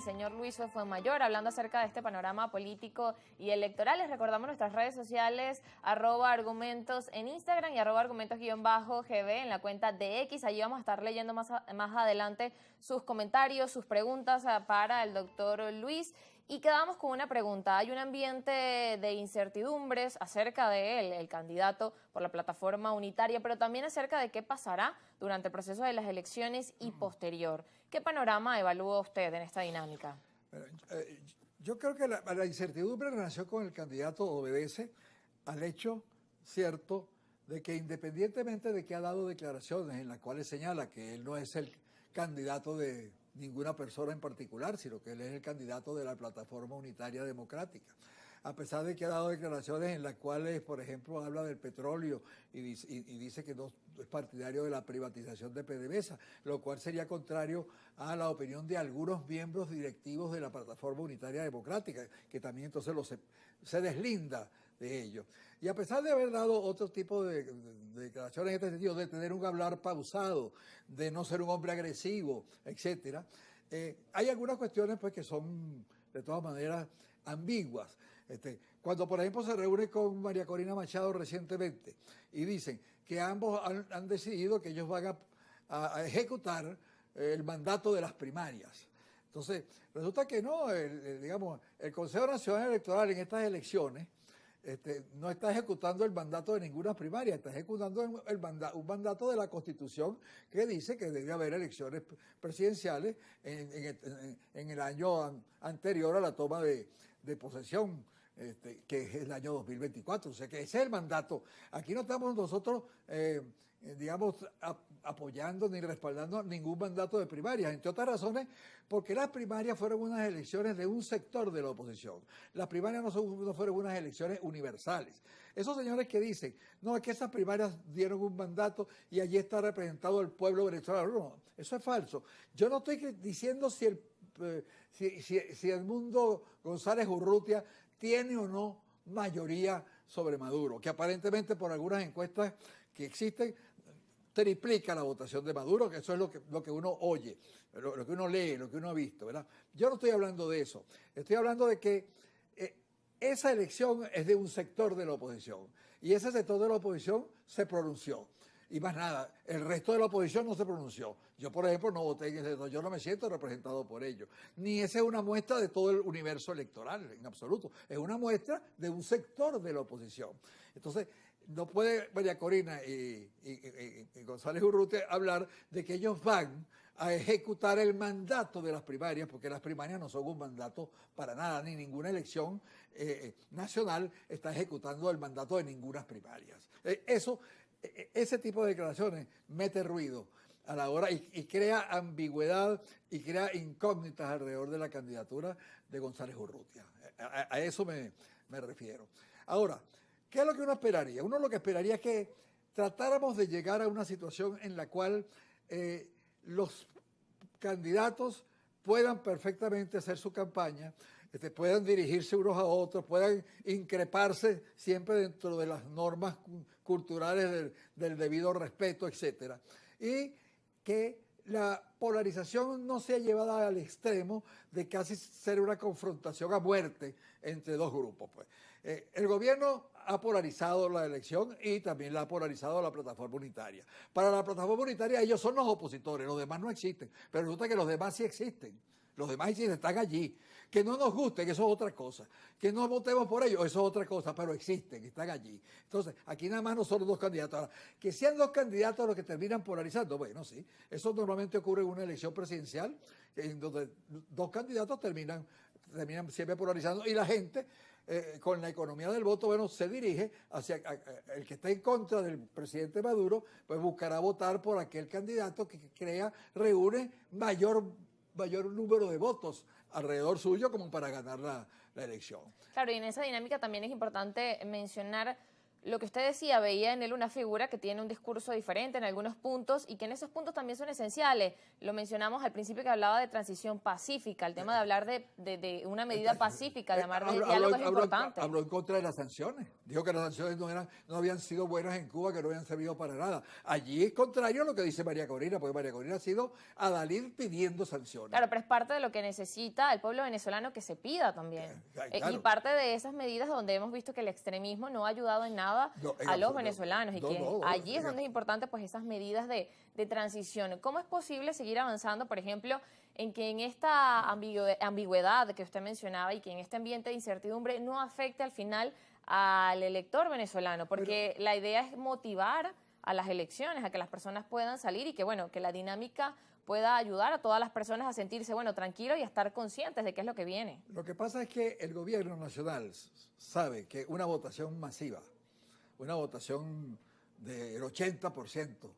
señor Luis Fuenmayor, hablando acerca de este panorama político y electoral. Les recordamos nuestras redes sociales, @argumentos en Instagram y @argumentos_gb en la cuenta de X. Allí vamos a estar leyendo más adelante sus comentarios, sus preguntas para el doctor Luis. Y quedamos con una pregunta. Hay un ambiente de incertidumbres acerca de él, el candidato por la plataforma unitaria, pero también acerca de qué pasará durante el proceso de las elecciones y posterior. ¿Qué panorama evalúa usted en esta dinámica? Yo creo que la incertidumbre nació con el candidato, obedece al hecho cierto de que independientemente de que ha dado declaraciones en las cuales señala que él no es el candidato de ninguna persona en particular, sino que él es el candidato de la plataforma unitaria democrática. A pesar de que ha dado declaraciones en las cuales, por ejemplo, habla del petróleo y dice que no es partidario de la privatización de PDVSA, lo cual sería contrario a la opinión de algunos miembros directivos de la plataforma unitaria democrática, que también entonces se deslinda de ello. Y a pesar de haber dado otro tipo de declaraciones en este sentido, de tener un hablar pausado, de no ser un hombre agresivo, etcétera, hay algunas cuestiones pues que son de todas maneras ambiguas. Cuando por ejemplo se reúne con María Corina Machado recientemente y dicen que ambos han decidido que ellos van a ejecutar el mandato de las primarias. Entonces, resulta que no, digamos, el Consejo Nacional Electoral en estas elecciones no está ejecutando el mandato de ninguna primaria, está ejecutando un mandato de la Constitución que dice que debe haber elecciones presidenciales en el año anterior a la toma de posesión, que es el año 2024. O sea que ese es el mandato. Aquí no estamos nosotros, digamos, apoyando ni respaldando ningún mandato de primarias, entre otras razones, porque las primarias fueron unas elecciones de un sector de la oposición. Las primarias no fueron unas elecciones universales. Esos señores que dicen, no, es que esas primarias dieron un mandato y allí está representado el pueblo venezolano. No, eso es falso. Yo no estoy diciendo si Edmundo González Urrutia tiene o no mayoría sobre Maduro, que aparentemente por algunas encuestas que existen triplica la votación de Maduro, que eso es lo que uno oye, lo que uno lee, lo que uno ha visto, ¿verdad? Yo no estoy hablando de eso, estoy hablando de que esa elección es de un sector de la oposición y ese sector de la oposición se pronunció. Y más nada, el resto de la oposición no se pronunció. Yo, por ejemplo, no voté en ese sector, yo no me siento representado por ello. Ni esa es una muestra de todo el universo electoral, en absoluto. Es una muestra de un sector de la oposición. Entonces, no puede María Corina y González Urrutia hablar de que ellos van a ejecutar el mandato de las primarias, porque las primarias no son un mandato para nada, ni ninguna elección nacional está ejecutando el mandato de ninguna primarias. Ese tipo de declaraciones mete ruido a la hora y crea ambigüedad y crea incógnitas alrededor de la candidatura de González Urrutia. A eso me refiero. Ahora, ¿qué es lo que uno esperaría? Uno lo que esperaría es que tratáramos de llegar a una situación en la cual los candidatos puedan perfectamente hacer su campaña, puedan dirigirse unos a otros, puedan increparse siempre dentro de las normas culturales del debido respeto, etcétera. Y que la polarización no sea llevada al extremo de casi ser una confrontación a muerte entre dos grupos. Pues. El gobierno ha polarizado la elección y también la ha polarizado la plataforma unitaria. Para la plataforma unitaria ellos son los opositores, los demás no existen, pero resulta que los demás sí existen. Los demás sí están allí. Que no nos gusten, eso es otra cosa. Que no votemos por ellos, eso es otra cosa, pero existen, están allí. Entonces, aquí nada más no son dos candidatos. Ahora, que sean dos candidatos los que terminan polarizando, bueno, sí. Eso normalmente ocurre en una elección presidencial, en donde dos candidatos terminan siempre polarizando y la gente, con la economía del voto, bueno, se dirige hacia el que está en contra del presidente Maduro, pues buscará votar por aquel candidato que reúne mayor número de votos alrededor suyo como para ganar la elección. Claro, y en esa dinámica también es importante mencionar Lo que usted decía, veía en él una figura que tiene un discurso diferente en algunos puntos y que en esos puntos también son esenciales. Lo mencionamos al principio que hablaba de transición pacífica, el tema de hablar de una medida pacífica, de hablar de diálogo es importante. Habló en contra de las sanciones. Dijo que las sanciones no habían sido buenas en Cuba, que no habían servido para nada. Allí es contrario a lo que dice María Corina, porque María Corina ha sido adalid pidiendo sanciones. Claro, pero es parte de lo que necesita el pueblo venezolano que se pida también. Claro. Y parte de esas medidas donde hemos visto que el extremismo no ha ayudado en nada a los venezolanos y que allí es donde es importante pues esas medidas de transición. ¿Cómo es posible seguir avanzando, por ejemplo, en que en esta ambigüedad que usted mencionaba y que en este ambiente de incertidumbre no afecte al final al elector venezolano? Porque la idea es motivar a las elecciones, a que las personas puedan salir y que, bueno, que la dinámica pueda ayudar a todas las personas a sentirse, bueno, tranquilos y a estar conscientes de qué es lo que viene. Lo que pasa es que el gobierno nacional sabe que una votación masiva, una votación del 80%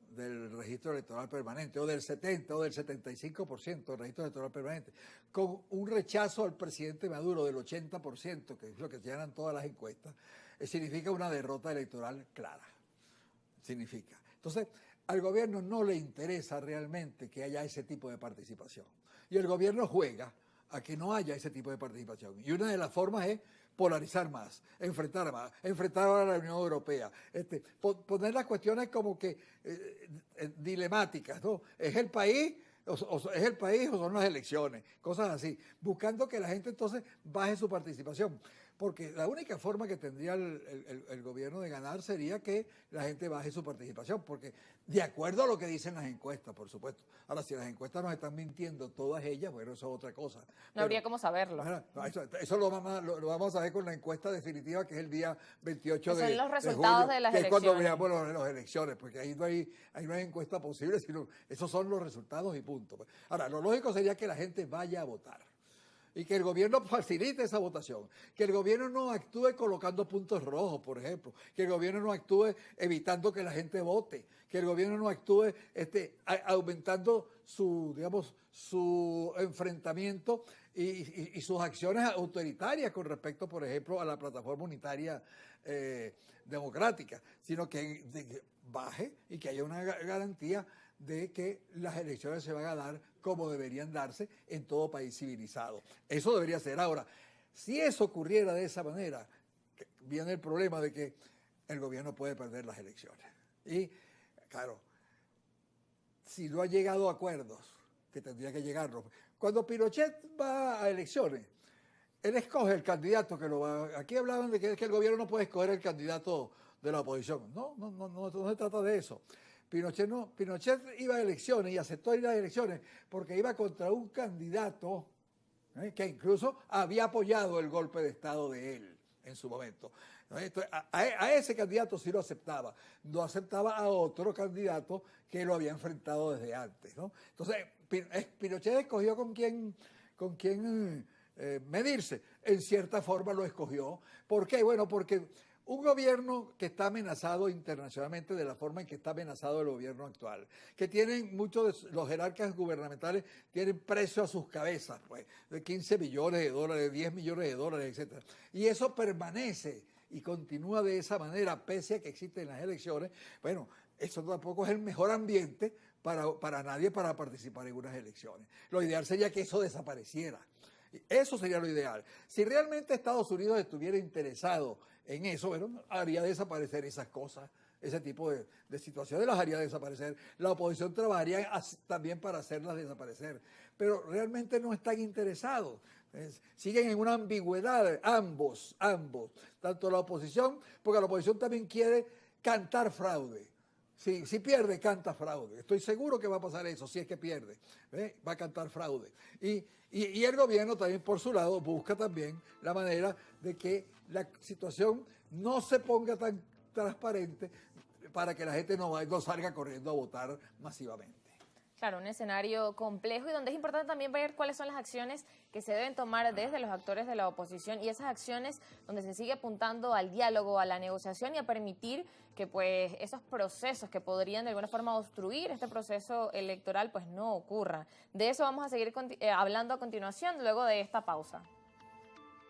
del registro electoral permanente, o del 70% o del 75% del registro electoral permanente, con un rechazo al presidente Maduro del 80%, que es lo que llenan todas las encuestas, significa una derrota electoral clara. Significa. Entonces, al gobierno no le interesa realmente que haya ese tipo de participación. Y el gobierno juega a que no haya ese tipo de participación. Y una de las formas es polarizar más, enfrentar ahora a la Unión Europea, poner las cuestiones como que dilemáticas, ¿no? ¿Es el país es el país o son las elecciones? Cosas así, buscando que la gente entonces baje su participación. Porque la única forma que tendría el gobierno de ganar sería que la gente baje su participación, porque de acuerdo a lo que dicen las encuestas, por supuesto. Ahora, si las encuestas nos están mintiendo todas ellas, bueno, eso es otra cosa. No habría cómo saberlo. Eso lo vamos a ver con la encuesta definitiva, que es el día 28 de julio. Son los resultados de las elecciones. Que es cuando veamos las elecciones, porque ahí no hay encuesta posible, sino esos son los resultados y punto. Ahora, lo lógico sería que la gente vaya a votar. Y que el gobierno facilite esa votación, que el gobierno no actúe colocando puntos rojos, por ejemplo, que el gobierno no actúe evitando que la gente vote, que el gobierno no actúe aumentando su enfrentamiento y sus acciones autoritarias con respecto, por ejemplo, a la plataforma unitaria democrática, sino que baje y que haya una garantía de que las elecciones se van a dar como deberían darse en todo país civilizado. Eso debería ser. Ahora, si eso ocurriera de esa manera, viene el problema de que el gobierno puede perder las elecciones. Y, claro, si no ha llegado a acuerdos, que tendría que llegarlo. Cuando Pinochet va a elecciones, él escoge el candidato que lo va. Aquí hablaban de que el gobierno no puede escoger el candidato de la oposición. No se trata de eso. Pinochet iba a elecciones y aceptó ir a elecciones porque iba contra un candidato que incluso había apoyado el golpe de Estado de él en su momento. Entonces, a ese candidato sí lo aceptaba, no aceptaba a otro candidato que lo había enfrentado desde antes, ¿no? Entonces, Pinochet escogió con quién medirse. En cierta forma lo escogió. ¿Por qué? Bueno, porque un gobierno que está amenazado internacionalmente de la forma en que está amenazado el gobierno actual, que tienen muchos de los jerarcas gubernamentales, tienen precio a sus cabezas, pues, de 15 millones de dólares, 10 millones de dólares, etc. Y eso permanece y continúa de esa manera, pese a que existen las elecciones. Bueno, eso tampoco es el mejor ambiente para nadie para participar en unas elecciones. Lo ideal sería que eso desapareciera. Eso sería lo ideal. Si realmente Estados Unidos estuviera interesado en eso, bueno, haría desaparecer esas cosas, ese tipo de situaciones las haría desaparecer. La oposición trabajaría también para hacerlas desaparecer, pero realmente no están interesados. Siguen en una ambigüedad, ambos, tanto la oposición, porque la oposición también quiere cantar fraude. Si pierde, canta fraude. Estoy seguro que va a pasar eso, si es que pierde. Va a cantar fraude. Y el gobierno también, por su lado, busca también la manera de que la situación no se ponga tan transparente para que la gente no salga corriendo a votar masivamente. Claro, un escenario complejo y donde es importante también ver cuáles son las acciones que se deben tomar desde los actores de la oposición y esas acciones donde se sigue apuntando al diálogo, a la negociación y a permitir que pues esos procesos que podrían de alguna forma obstruir este proceso electoral pues no ocurran. De eso vamos a seguir hablando a continuación luego de esta pausa.